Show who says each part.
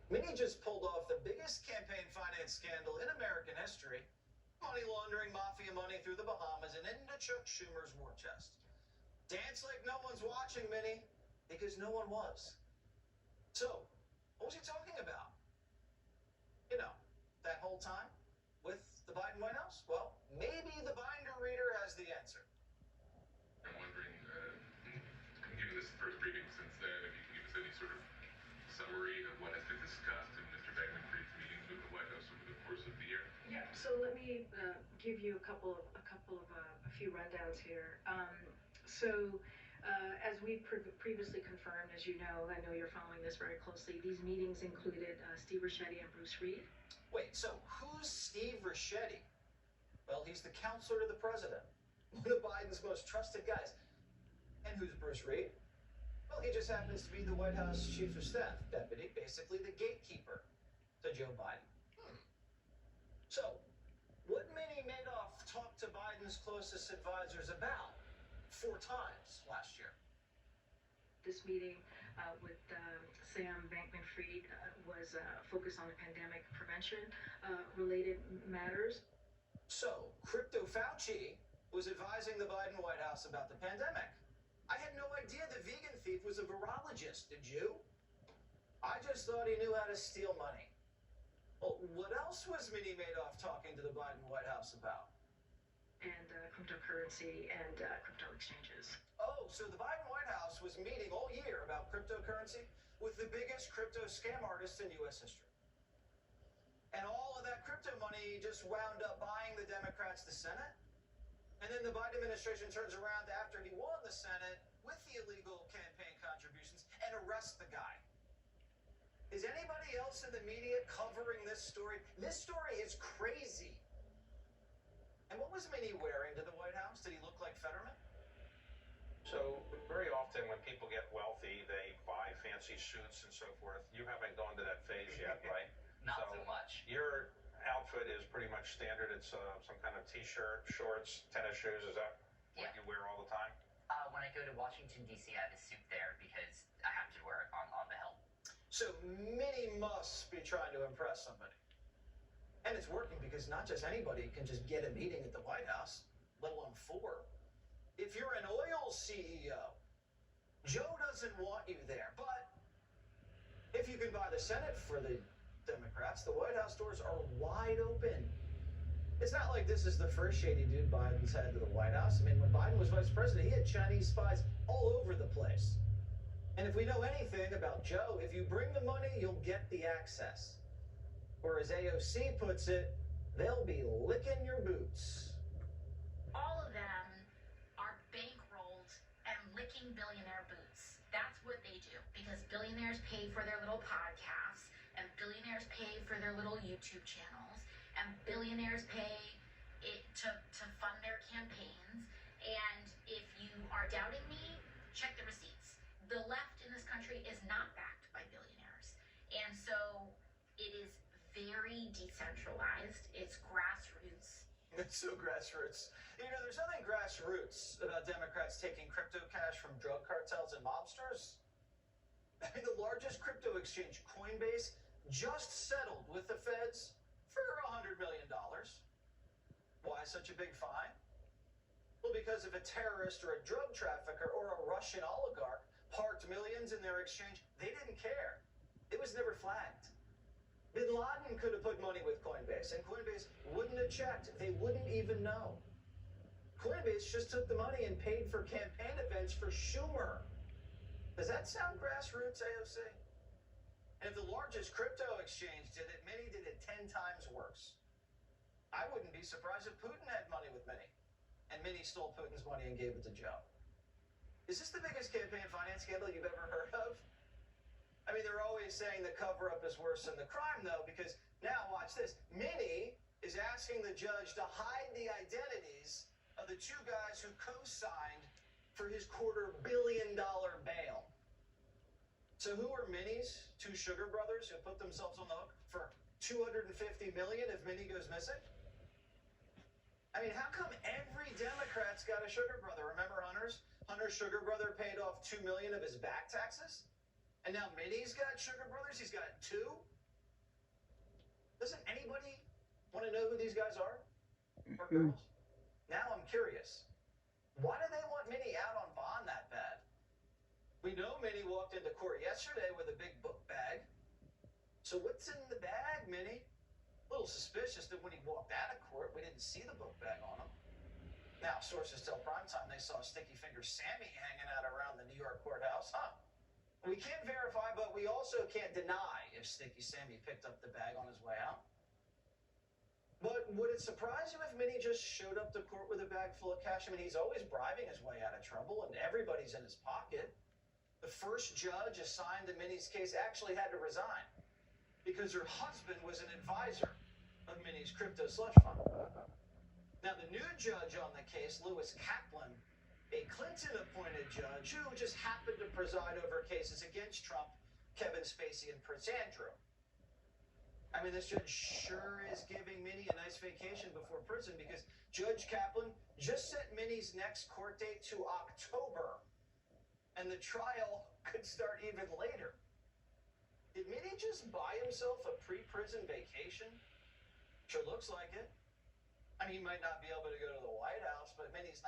Speaker 1: Minnie just pulled off the biggest campaign finance scandal in American history. Money laundering mafia money through the Bahamas and into Chuck Schumer's war chest. Dance like no one's watching, Minnie, because no one was. So, what was he talking about? You know, that whole time with the Biden White House? Well, maybe the binder reader has the answer.
Speaker 2: I'm wondering, given this first briefing since then, if you can give us any sort of summary of what has been discussed in Mr. Bankman-Fried's meetings with the White House over the course of the year?
Speaker 3: Yeah. So let me give you a few rundowns here. As we previously confirmed, as you know, I know you're following this very closely. These meetings included Steve Ricchetti and Bruce Reed.
Speaker 1: Wait, so who's Steve Ricchetti? Well, he's the counselor to the president, one of Biden's most trusted guys. And who's Bruce Reed? Well, he just happens to be the White House chief of staff deputy, basically the gatekeeper to Joe Biden. So, what Minnie Madoff talked to Biden's closest advisors about 4 times last year?
Speaker 3: This meeting with Sam Bankman-Fried was focused on the pandemic prevention related matters.
Speaker 1: So, Crypto Fauci was advising the Biden White House about the pandemic. I had no idea the vegan thief was a virologist, did you? I just thought he knew how to steal money. Well, what else was Minnie Madoff talking to the Biden White House about?
Speaker 3: And cryptocurrency and crypto exchanges.
Speaker 1: Oh, so the Biden White House was meeting all year about cryptocurrency with the biggest crypto scam artists in U.S. history. And all of that crypto money just wound up buying the Democrats the Senate. And then the Biden administration turns around after he won the Senate with the illegal campaign contributions and arrests the guy. Is anybody else in the media covering this story? This story is crazy. And what was Minnie wearing to the White House? Did he look like Fetterman?
Speaker 4: So very often when people get wealthy, they buy fancy suits and so forth. You haven't gone to that phase yet, right?
Speaker 5: Not so much.
Speaker 4: Your outfit is pretty much standard. It's some kind of t-shirt, shorts, tennis shoes. Is that what you wear all the time?
Speaker 5: When I go to Washington, D.C., I have a suit there because I have to wear it on the Hill.
Speaker 1: So Minnie must be trying to impress somebody. And it's working because not just anybody can just get a meeting at the White House, let alone 4. If you're an oil CEO, Joe doesn't want you there. But if you can buy the Senate for the Democrats, the White House doors are wide open. It's not like this is the first shady dude Biden's had to the White House. I mean, when Biden was vice president, he had Chinese spies all over the place. And if we know anything about Joe, if you bring the money, you'll get the access. Or as AOC puts it, they'll be licking your boots.
Speaker 6: All of them are bankrolled and licking billionaire boots. That's what they do because billionaires pay for their little podcasts and billionaires pay for their little YouTube channels and billionaires pay it to fund their campaigns. And if you are doubting me, check the receipts. The left in this country is not backed by billionaires. And so it is very decentralized. It's grassroots.
Speaker 1: It's so grassroots. You know, there's nothing grassroots about Democrats taking crypto cash from drug cartels and mobsters. I mean, the largest crypto exchange, Coinbase, just settled with the feds for $100 million. Why such a big fine? Well, because if a terrorist or a drug trafficker or a Russian oligarch parked millions in their exchange, they didn't care. It was never flagged. Bin Laden could have put money with Coinbase, and Coinbase wouldn't have checked. They wouldn't even know. Coinbase just took the money and paid for campaign events for Schumer. Does that sound grassroots, AOC? And if the largest crypto exchange did it, Minnie did it 10 times worse. I wouldn't be surprised if Putin had money with Minnie, and Minnie stole Putin's money and gave it to Joe. Is this the biggest campaign finance scandal you've ever heard of? I mean, they're always saying the cover-up is worse than the crime, though, because now, watch this. Minnie is asking the judge to hide the identities of the 2 guys who co-signed for his $250 million bail. So who are Minnie's 2 sugar brothers who put themselves on the hook for $250 million if Minnie goes missing? I mean, how come every Democrat's got a sugar brother? Remember Hunter's? Hunter's sugar brother paid off $2 million of his back taxes? And now Minnie's got sugar brothers? He's got 2? Doesn't anybody want to know who these guys are? Or girls? Now I'm curious. Why do they want Minnie out on bond that bad? We know Minnie walked into court yesterday with a big book bag. So what's in the bag, Minnie? A little suspicious that when he walked out of court, we didn't see the book bag on him. Now, sources tell Primetime they saw Sticky Finger Sammy hanging out around the New York courthouse, huh? We can't verify, but we also can't deny if Sticky Sammy picked up the bag on his way out. But would it surprise you if Minnie just showed up to court with a bag full of cash? I mean, he's always bribing his way out of trouble, and everybody's in his pocket. The first judge assigned to Minnie's case actually had to resign because her husband was an advisor of Minnie's crypto slush fund. Now, the new judge on the case, Lewis Kaplan, a Clinton-appointed judge who just happened to preside over cases against Trump, Kevin Spacey, and Prince Andrew. I mean, this judge sure is giving Minnie a nice vacation before prison because Judge Kaplan just set Minnie's next court date to October, and the trial could start even later. Did Minnie just buy himself a pre-prison vacation? Sure looks like it. I mean, he might not be able to go to the White House, but Minnie's not